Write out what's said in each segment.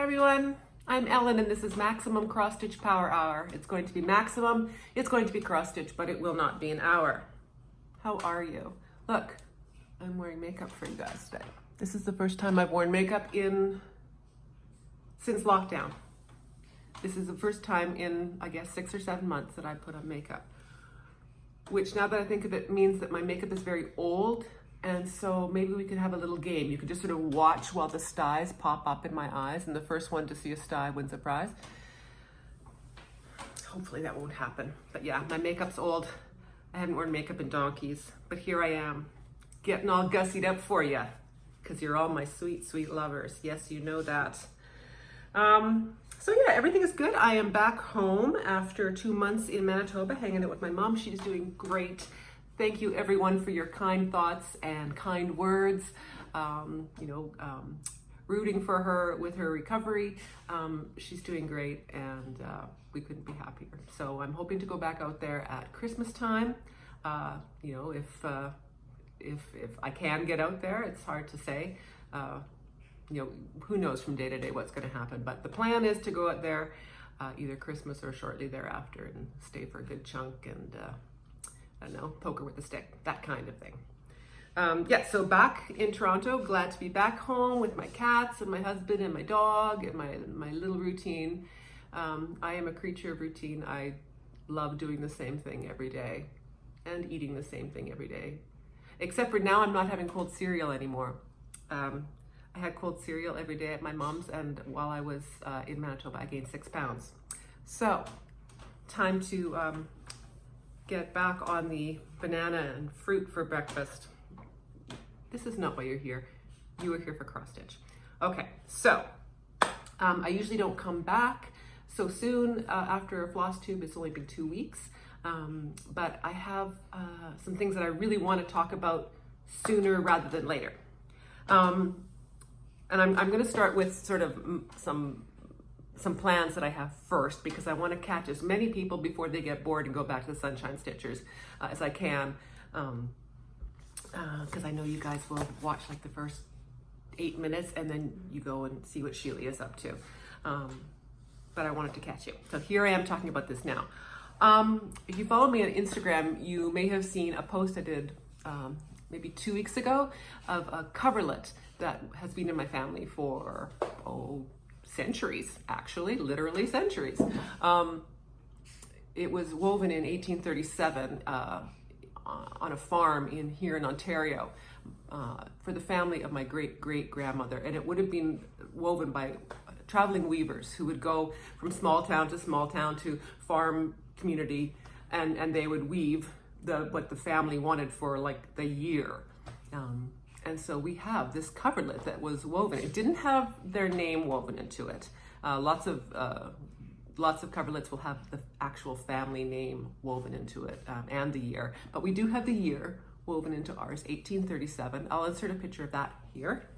everyone, I'm Ellen and this is Maximum Cross Stitch Power Hour. It's going to be maximum, it's going to be cross stitch, but it will not be an hour. How are you? Look, I'm wearing makeup for you guys today. This is the first time I've worn makeup since lockdown. This is the first time in, I guess, 6 or 7 months that I put on makeup. Which, now that I think of it, means that my makeup is very old. And so maybe we could have a little game. You could just sort of watch while the styes pop up in my eyes, and the first one to see a stye wins a prize. Hopefully that won't happen. But yeah, my makeup's old. I haven't worn makeup in donkeys, but here I am, getting all gussied up for you, because you're all my sweet, sweet lovers. Yes, you know that. So yeah, everything is good. I am back home after 2 months in Manitoba, hanging out with my mom. She's doing great. Thank you everyone for your kind thoughts and kind words, rooting for her with her recovery. She's doing great, and we couldn't be happier. So I'm hoping to go back out there at Christmas time. If I can get out there, it's hard to say. Who knows from day to day what's going to happen, but the plan is to go out there either Christmas or shortly thereafter and stay for a good chunk and I don't know, poker with a stick, that kind of thing. So back in Toronto, glad to be back home with my cats and my husband and my dog and my little routine. I am a creature of routine. I love doing the same thing every day and eating the same thing every day. Except for now, I'm not having cold cereal anymore. I had cold cereal every day at my mom's, and while I was in Manitoba, I gained 6 pounds. So, time to get back on the banana and fruit for breakfast. This is not why you're here. You are here for cross stitch. Okay, so I usually don't come back so soon after Flosstube. It's only been 2 weeks, but I have some things that I really want to talk about sooner rather than later. And I'm going to start with sort of some plans that I have first, because I want to catch as many people before they get bored and go back to the Sunshine Stitchers as I can, because I know you guys will watch like the first 8 minutes and then you go and see what Sheila is up to. But I wanted to catch you. So here I am talking about this now. If you follow me on Instagram, you may have seen a post I did maybe 2 weeks ago of a coverlet that has been in my family for, centuries, actually, literally centuries. It was woven in 1837 on a farm here in Ontario for the family of my great-great-grandmother. And it would have been woven by traveling weavers who would go from small town to farm community, and they would weave what the family wanted for like the year. And so we have this coverlet that was woven. It didn't have their name woven into it. Lots of coverlets will have the actual family name woven into it and the year. But we do have the year woven into ours, 1837. I'll insert a picture of that here.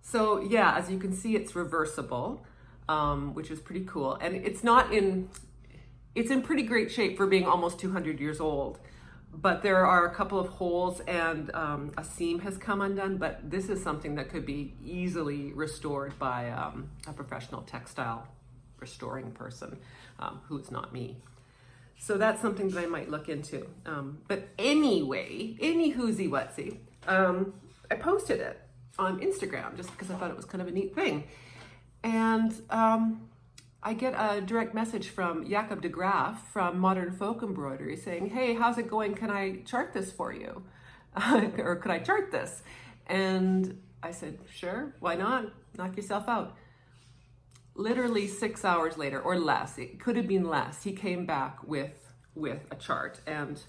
So yeah, as you can see, it's reversible, which is pretty cool. And it's in pretty great shape for being almost 200 years old. But there are a couple of holes and a seam has come undone, but this is something that could be easily restored by a professional textile restoring person who's not me. So that's something that I might look into. But anyway, any whoozy whatsy, I posted it on Instagram just because I thought it was kind of a neat thing. And I get a direct message from Jacob de Graaf from Modern Folk Embroidery saying, hey, how's it going? Can I chart this for you? Or could I chart this? And I said, sure, why not? Knock yourself out. Literally 6 hours later, or less, it could have been less, he came back with a chart, and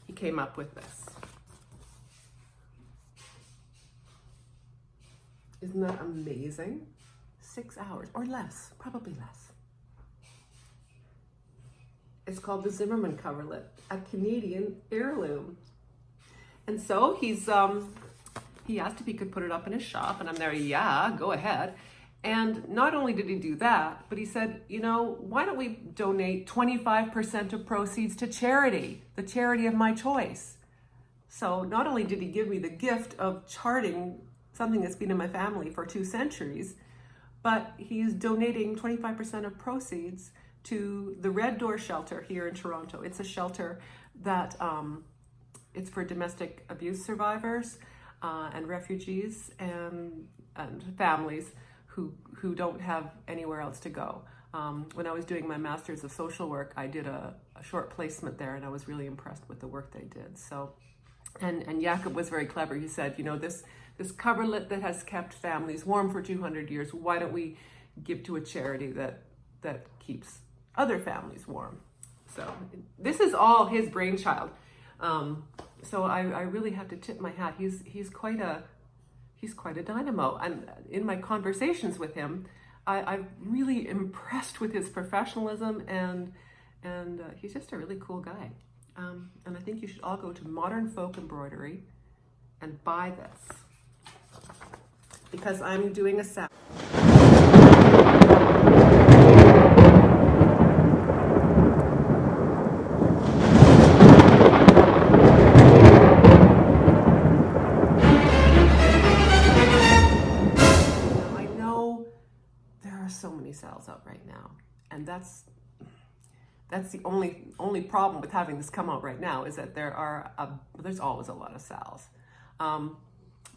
he came up with this. Isn't that amazing? 6 hours or less, probably less. It's called the Zimmerman Coverlet, a Canadian heirloom. And so he asked if he could put it up in his shop, and I'm there, yeah, go ahead. And not only did he do that, but he said, you know, why don't we donate 25% of proceeds to charity, the charity of my choice? So not only did he give me the gift of charting something that's been in my family for 2 centuries, but he's donating 25% of proceeds to the Red Door shelter here in Toronto. It's a shelter that it's for domestic abuse survivors and refugees and families who don't have anywhere else to go. When I was doing my Master's of Social Work, I did a short placement there, and I was really impressed with the work they did. So, and Jakob was very clever. He said, you know, this coverlet that has kept families warm for 200 years, why don't we give to a charity that keeps other families warm? So this is all his brainchild. So I really have to tip my hat. He's quite a dynamo. And in my conversations with him, I'm really impressed with his professionalism, and he's just a really cool guy. And I think you should all go to Modern Folk Embroidery and buy this, because I'm doing a SAL. I know there are so many SALs out right now, and that's the only problem with having this come out right now, is that there's always a lot of SALs.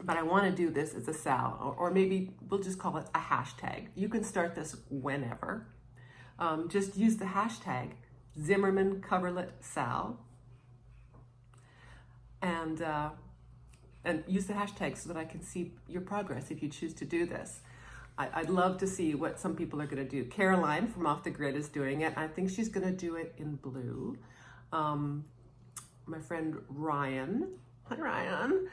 But I want to do this as a SAL, or maybe we'll just call it a hashtag. You can start this whenever. Just use the hashtag Zimmerman Coverlet SAL, and use the hashtag so that I can see your progress if you choose to do this. I'd love to see what some people are going to do. Caroline from Off the Grid is doing it. I think she's going to do it in blue. My friend Ryan, hi Ryan,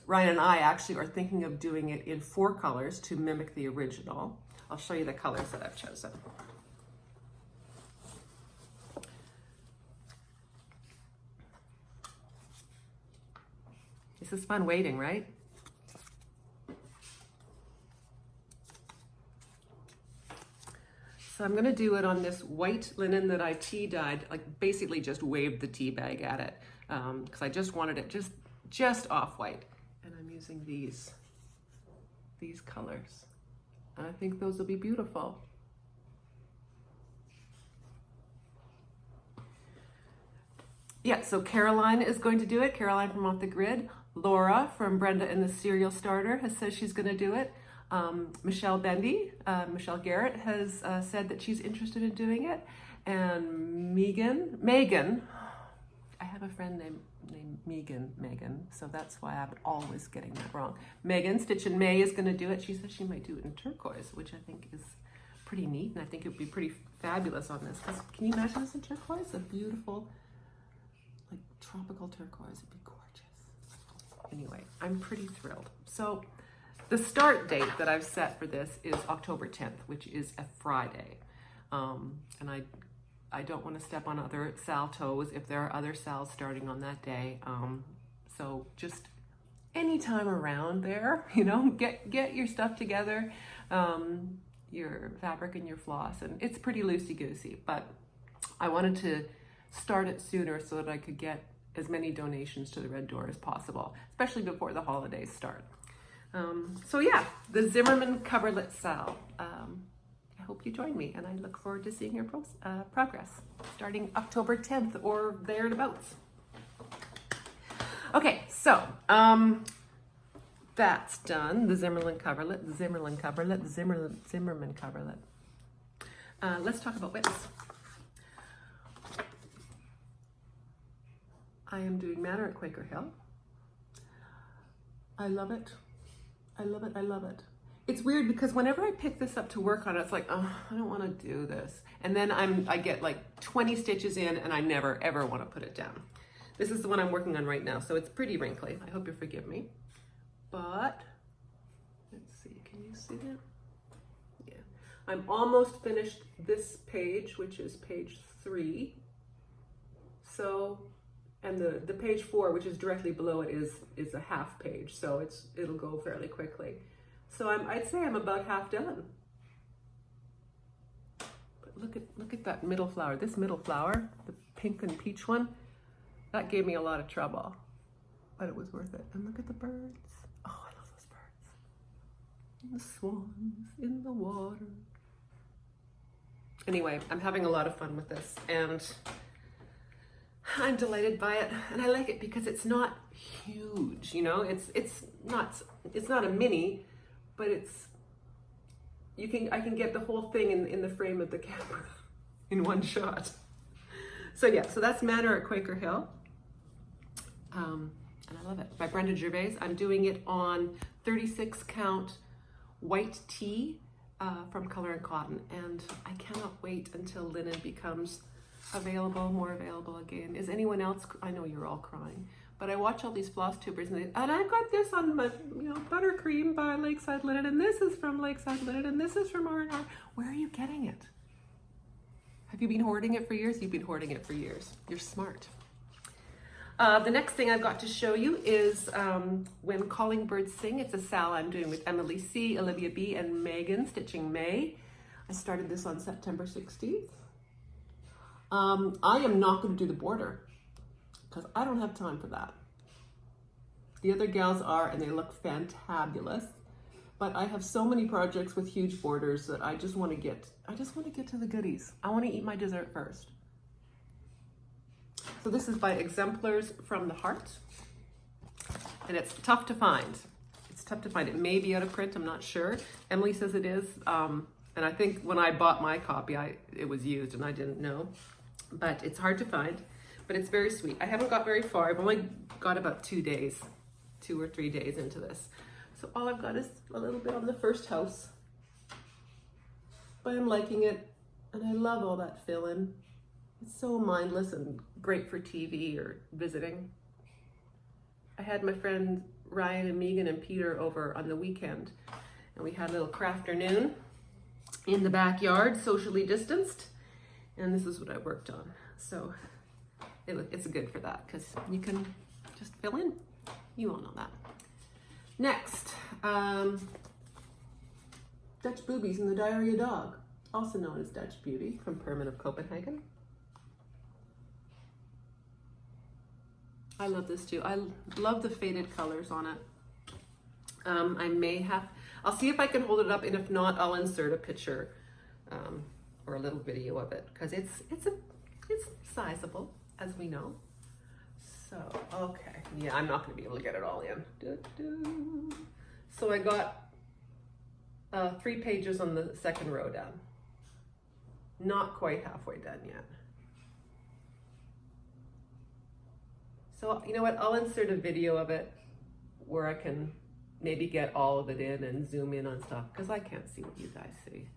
Ryan and I actually are thinking of doing it in 4 colors to mimic the original. I'll show you the colors that I've chosen. This is fun waiting, right? So I'm gonna do it on this white linen that I tea dyed, like basically just waved the tea bag at it, because I just wanted it just off-white. And I'm using these colors. And I think those will be beautiful. Yeah, so Caroline is going to do it, Caroline from Off the Grid. Laura from Brenda and the Cereal Starter has said she's gonna do it. Michelle Bendy, Michelle Garrett has said that she's interested in doing it. And Megan, I have a friend named Megan, so that's why I'm always getting that wrong. Megan, Stitch in May, is gonna do it. She says she might do it in turquoise, which I think is pretty neat, and I think it would be pretty fabulous on this. Can you imagine this in turquoise? A beautiful, like tropical turquoise, it'd be gorgeous. Anyway, I'm pretty thrilled. So the start date that I've set for this is October 10th, which is a Friday. And I don't want to step on other SAL toes if there are other SALs starting on that day. So just anytime around there, you know, get your stuff together, your fabric and your floss, and it's pretty loosey-goosey, but I wanted to start it sooner so that I could get as many donations to the Red Door as possible, especially before the holidays start. So yeah, the Zimmerman Coverlet SAL. I hope you join me, and I look forward to seeing your progress starting October 10th or thereabouts. Okay, so that's done. The Zimmerman Coverlet. Let's talk about whips. I am doing Manor at Quaker Hill. I love it. I love it. I love it. It's weird because whenever I pick this up to work on it, it's like, oh, I don't want to do this. And then I get like 20 stitches in and I never ever want to put it down. This is the one I'm working on right now, so it's pretty wrinkly. I hope you forgive me. But let's see, can you see that? Yeah. I'm almost finished this page, which is page 3. So, and the page 4, which is directly below it, is a half page, so it'll go fairly quickly. So I'd say I'm about half done. But look at that middle flower. This middle flower, the pink and peach one, that gave me a lot of trouble, but it was worth it. And look at the birds. Oh, I love those birds. And the swans in the water. Anyway, I'm having a lot of fun with this, and I'm delighted by it, and I like it because it's not huge, you know. It's not a mini, but I can get the whole thing in the frame of the camera in one shot. So yeah, so that's Manor at Quaker Hill, and I love it. By Brenda Gervais. I'm doing it on 36 count white tea from Color and Cotton, and I cannot wait until linen becomes more available again. Is anyone else? I know you're all crying, but I watch all these floss tubers, and I've got this on my, buttercream by Lakeside Linen, and this is from Lakeside Linen, and this is from R&R. Where are you getting it? Have you been hoarding it for years? You've been hoarding it for years. You're smart. The next thing I've got to show you is When Calling Birds Sing. It's a SAL I'm doing with Emily C., Olivia B., and Megan Stitching May. I started this on September 16th. I am not going to do the border because I don't have time for that. The other gals are, and they look fantabulous. But I have so many projects with huge borders that I just want to get to the goodies. I want to eat my dessert first. So this is by Exemplars from the Heart, and it's tough to find. It's tough to find. It may be out of print, I'm not sure. Emily says it is, and I think when I bought my copy, it was used and I didn't know. But it's hard to find, but it's very sweet. I haven't got very far. I've only got about 2 or 3 days into this. So all I've got is a little bit on the first house, but I'm liking it, and I love all that fill-in. It's so mindless and great for TV or visiting. I had my friend Ryan and Megan and Peter over on the weekend, and we had a little crafternoon in the backyard, socially distanced, and this is what I worked on. So it's good for that because you can just fill in. You all know that. Next, Dutch Boobies and the Diarrhea Dog, also known as Dutch Beauty, from Perman of Copenhagen. I love this too. I love the faded colors on it. I'll see if I can hold it up, and if not, I'll insert a picture or a little video of it because it's sizable, as we know. So, okay, yeah, I'm not going to be able to get it all in. So I got 3 pages on the second row done. Not quite halfway done yet. So, you know what, I'll insert a video of it where I can maybe get all of it in and zoom in on stuff because I can't see what you guys see.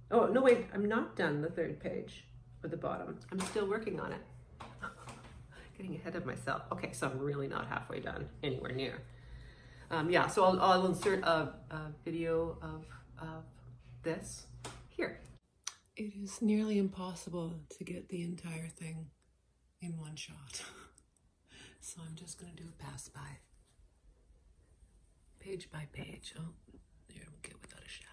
Oh, no, wait, I'm not done the 3rd page or the bottom. I'm still working on it. Getting ahead of myself. Okay, so I'm really not halfway done, anywhere near. Yeah, so I'll insert a video of this here. It is nearly impossible to get the entire thing in one shot. So I'm just gonna do a pass by. Page by page. Oh, there we go, without a shadow.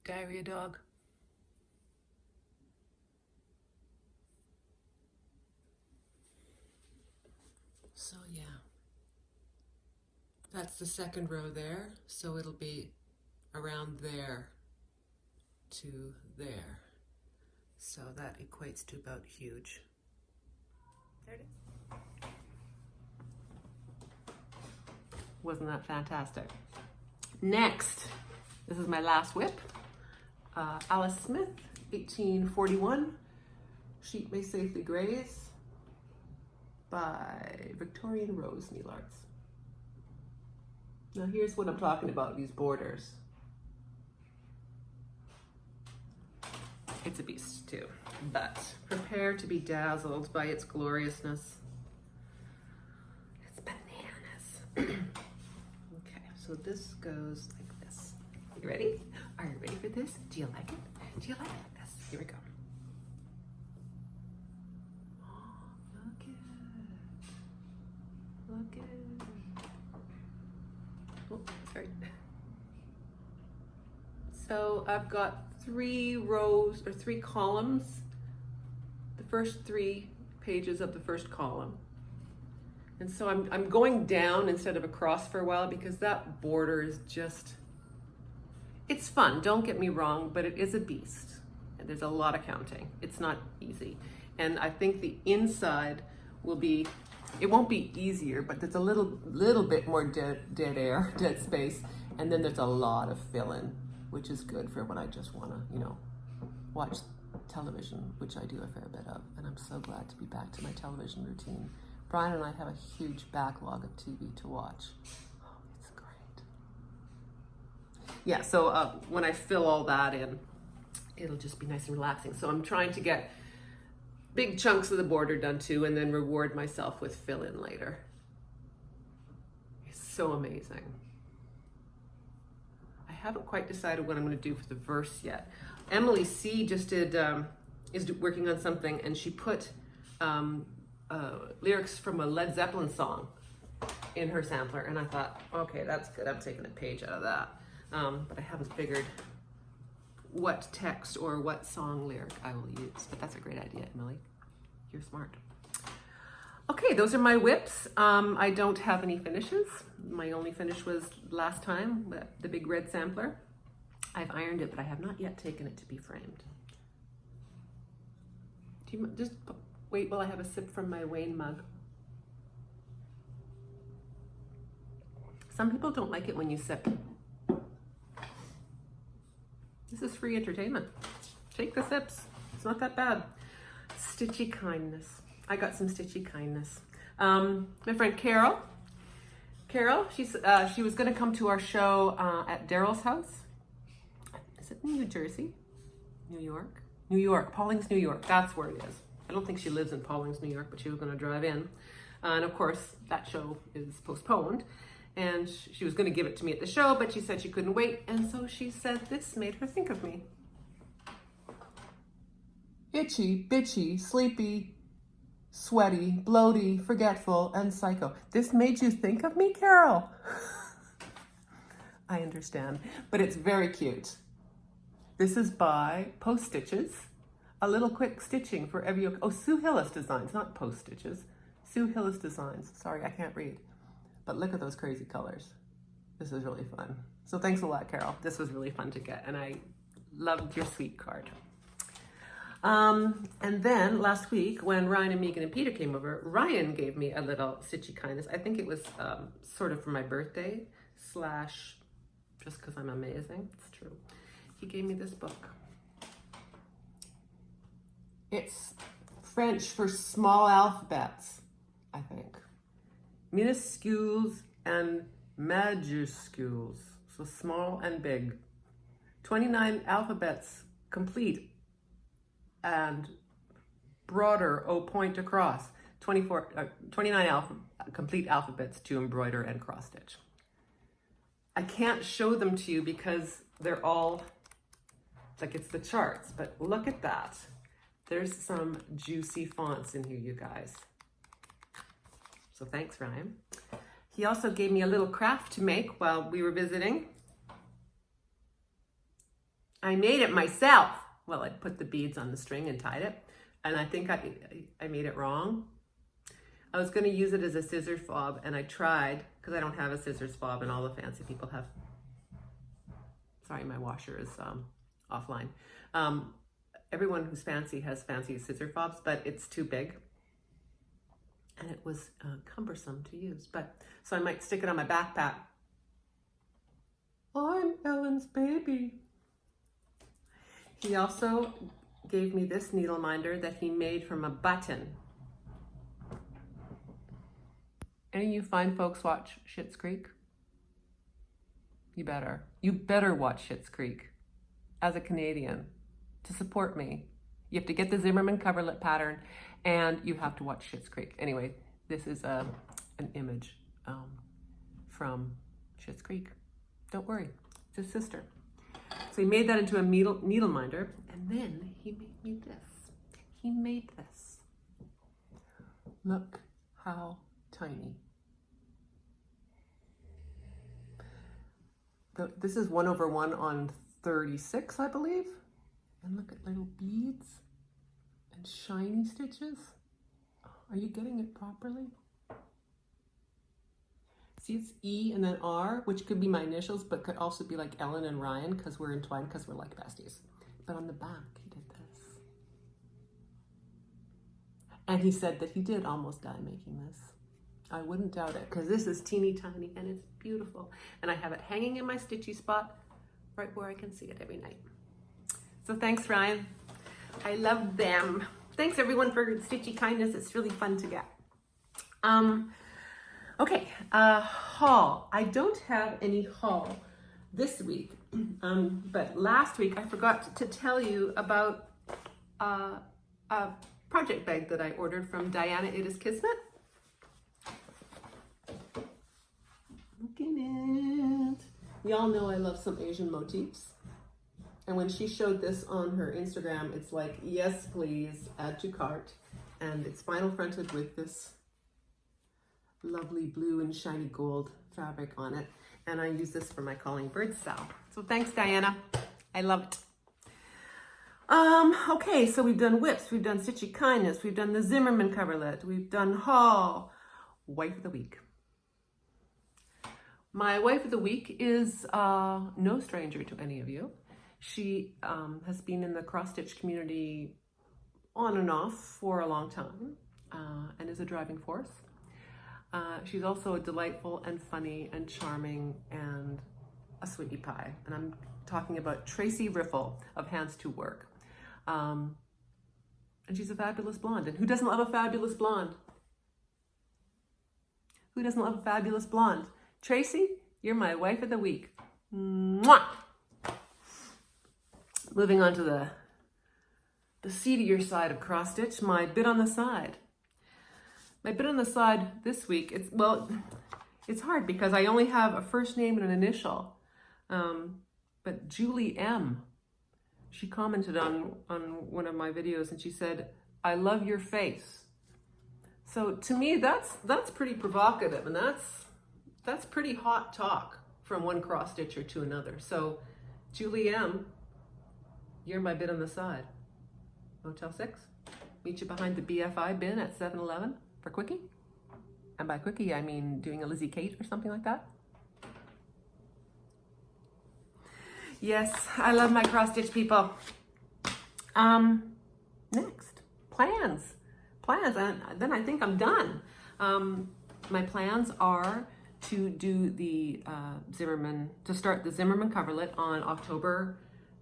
Diarrhea Dog. So yeah, that's the 2nd row there. So it'll be around there to there. So that equates to about huge. There it is. Wasn't that fantastic? Next, this is my last whip. Alice Smith, 1841, Sheep May Safely Graze, by Victorian Rose Needle Arts. Now here's what I'm talking about, these borders. it's a beast too. But prepare to be dazzled by its gloriousness. It's bananas. Okay, so this goes like this. You ready? Are you ready for this? Do you like it? Do you like it like this? Here we go. Look at it. Look at it. Oh, sorry. So I've got 3 rows or 3 columns, the first 3 pages of the first column. And so I'm going down instead of across for a while because that border is just, it's fun, don't get me wrong, but it is a beast. And there's a lot of counting. It's not easy. And I think the inside will be, it won't be easier, but there's a little bit more dead space. And then there's a lot of fill-in, which is good for when I just want to, you know, watch television, which I do a fair bit of. And I'm so glad to be back to my television routine. Brian and I have a huge backlog of TV to watch. Oh, it's great. Yeah, so when I fill all that in, it'll just be nice and relaxing. So I'm trying to get big chunks of the border done too, and then reward myself with fill-in later. It's so amazing. I haven't quite decided what I'm going to do for the verse yet. Emily C just did is working on something, and she put lyrics from a Led Zeppelin song in her sampler, and I thought, okay, that's good. I'm taking a page out of that, but I haven't figured what text or what song lyric I will use. But that's a great idea, Emily. You're smart. Okay, those are my whips. I don't have any finishes. My only finish was last time, the big red sampler. I've ironed it, but I have not yet taken it to be framed. Do you just wait while I have a sip from my Wayne mug? Some people don't like it when you sip. This is free entertainment. Take the sips. It's not that bad. Stitchy kindness. I got some stitchy kindness. My friend Carol, she was going to come to our show at Daryl's house. Is it New Jersey? New York? New York. Pauling's, New York. That's where it is. I don't think she lives in Pauling's, New York, but she was going to drive in. And of course, that show is postponed. And she was going to give it to me at the show, but she said she couldn't wait. And so she said this made her think of me. Itchy, bitchy, sleepy, sweaty, bloaty, forgetful, and psycho. This made you think of me, Carol? I understand, but it's very cute. This is by Post Stitches. A little quick stitching for every, oh, Sue Hillis Designs, not Post Stitches. Sue Hillis Designs. Sorry, I can't read. But look at those crazy colors. This is really fun. So thanks a lot, Carol. This was really fun to get, and I loved your sweet card. And then last week when Ryan and Megan and Peter came over, Ryan gave me a little stitchy kindness. I think it was sort of for my birthday / just because I'm amazing. It's true. He gave me this book. It's French for small alphabets, I think. Minuscules and majuscules, so small and big. 29 alphabets complete and broader, point across. 29 complete alphabets to embroider and cross stitch. I can't show them to you because they're all, like it's the charts, but look at that. There's some juicy fonts in here, you guys. So thanks, Ryan. He also gave me a little craft to make while we were visiting. I made it myself. Well, I put the beads on the string and tied it, and I think I made it wrong. I was going to use it as a scissors fob, and I tried, because I don't have a scissors fob, and all the fancy people have. Sorry, my washer is offline. Everyone who's fancy has fancy scissor fobs, but it's too big. And it was cumbersome to use. So I might stick it on my backpack. I'm Ellen's baby. He also gave me this needle minder that he made from a button. Any of you fine folks watch Schitt's Creek? You better. You better watch Schitt's Creek as a Canadian. to support me, you have to get the Zimmerman Coverlet pattern, and you have to watch Schitt's Creek. Anyway, this is an image from Schitt's Creek. Don't worry, it's his sister. So he made that into a needle minder, and then he made me this. He made this. Look how tiny. This is 1/1 on 36, I believe. And look at little beads and shiny stitches. Are you getting it properly? See, it's E and then R, which could be my initials, but could also be like Ellen and Ryan, because we're entwined, because we're like besties. But on the back, he did this. And he said that he did almost die making this. I wouldn't doubt it, because this is teeny tiny and it's beautiful. And I have it hanging in my stitchy spot right where I can see it every night. So thanks, Ryan. I love them. Thanks everyone for stitchy kindness. It's really fun to get. Okay, haul. I don't have any haul this week, but last week I forgot to tell you about a project bag that I ordered from Diana It Is Kismet. Look at it. Y'all know I love some Asian motifs. And when she showed this on her Instagram, it's like, yes, please, add to cart. And it's vinyl fronted with this lovely blue and shiny gold fabric on it. And I use this for my Calling Birds SAL. So thanks, Diana. I love it. Okay, so we've done whips, we've done Stitchy Kindness, we've done the Zimmerman Coverlet, we've done haul. Wife of the week. My wife of the week is no stranger to any of you. She has been in the cross-stitch community on and off for a long time and is a driving force. She's also delightful and funny and charming and a sweetie pie. And I'm talking about TRACEY RIFFLE of Hands to Work. And she's a fabulous blonde. And who doesn't love a fabulous blonde? Who doesn't love a fabulous blonde? TRACEY, you're my wife of the week. Mwah! Moving on to the seedier side of cross stitch, my bit on the side. My bit on the side this week, it's hard because I only have a first name and an initial. But Julie M, she commented on one of my videos and she said, "I love your face." So to me, that's pretty provocative, and that's pretty hot talk from one cross stitcher to another. So Julie M, you're my bit on the side. Motel 6, meet you behind the BFI bin at 7-Eleven for quickie. And by quickie, I mean doing a Lizzie Kate or something like that. Yes, I love my cross stitch people. Next, plans, and then I think I'm done. My plans are to do the start the Zimmerman Coverlet on October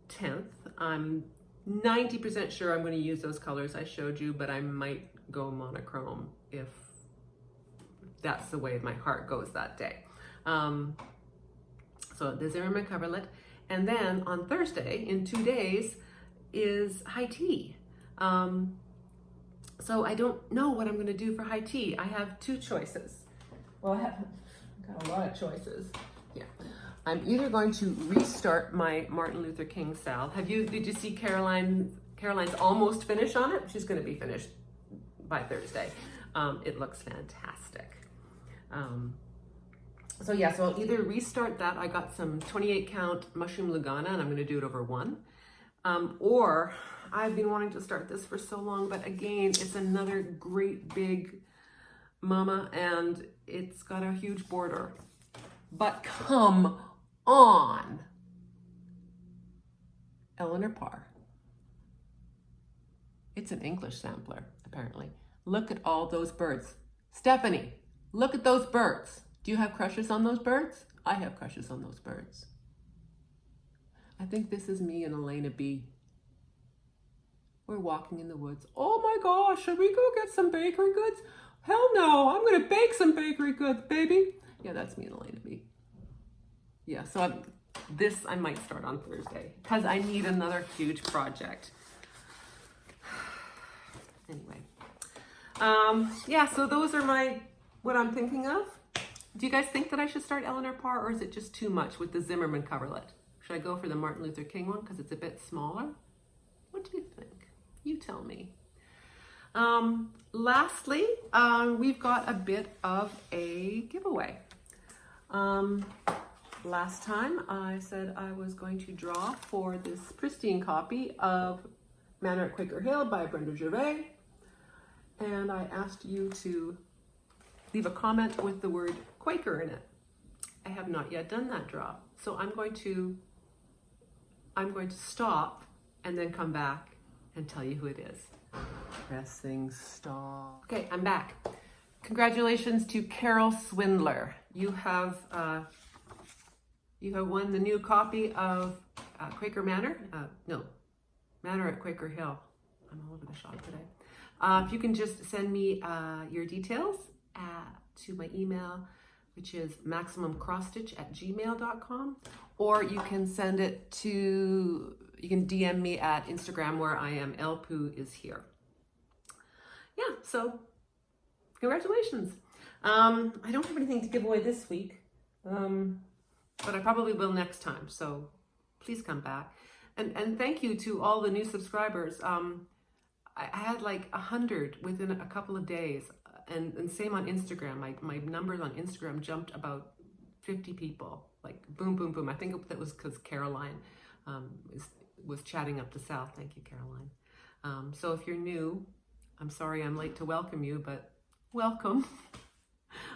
10th. I'm 90% sure I'm going to use those colors I showed you, but I might go monochrome if that's the way my heart goes that day. So the Zimmerman Coverlet. And then on Thursday, in 2 days, is high tea. So I don't know what I'm going to do for high tea. I have two choices. Well, I've got a lot of choices. Yeah. I'm either going to restart my Martin Luther King SAL. Did you see Caroline's almost finished on it? She's going to be finished by Thursday. It looks fantastic. So I'll either restart that. I got some 28 count mushroom Lugana and I'm going to do it over one. Or I've been wanting to start this for so long, but again, it's another great big mama and it's got a huge border. But come on, Eleanor Parr. It's an English sampler, apparently. Look at all those birds. Stephanie, look at those birds. Do you have crushes on those birds? I have crushes on those birds. I think this is me and Elena B. We're walking in the woods. Oh my gosh, should we go get some bakery goods? Hell no, I'm gonna bake some bakery goods, baby. Yeah, that's me and Elena B. Yeah, so This I might start on Thursday because I need another huge project. Anyway, yeah, so those are what I'm thinking of. Do you guys think that I should start Eleanor Parr, or is it just too much with the Zimmerman Coverlet? Should I go for the Martin Luther King one because it's a bit smaller? What do you think? You tell me. Lastly, we've got a bit of a giveaway. Last time I said I was going to draw for this pristine copy of Manor at Quaker Hill by Brenda Gervais, and I asked you to leave a comment with the word Quaker in it. I have not yet done that draw, so I'm going to stop and then come back and tell you who it is. Pressing stop. Okay, I'm back. Congratulations to Carol Swindler. You have won the new copy of Quaker Manor. Manor at Quaker Hill. I'm all over the shop today. If you can just send me your details to my email, which is maximumcrosstitch@gmail.com, or you can send it to, you can DM me at Instagram where I am, Elpoo is here. Yeah, so congratulations. I don't have anything to give away this week, but I probably will next time, so please come back. And thank you to all the new subscribers. I had like 100 within a couple of days, and same on Instagram. My numbers on Instagram jumped about 50 people, like boom, boom, boom. I think that was because Caroline was chatting up to Sal. Thank you, Caroline. So if you're new, I'm sorry I'm late to welcome you, but welcome.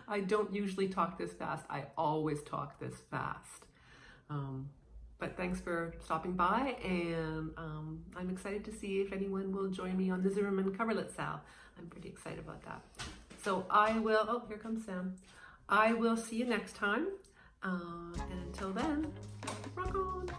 I don't usually talk this fast. I always talk this fast. But thanks for stopping by, and I'm excited to see if anyone will join me on the Zimmerman Coverlet SAL. I'm pretty excited about that. So I will, oh, here comes Sam. I will see you next time. And until then, rock on.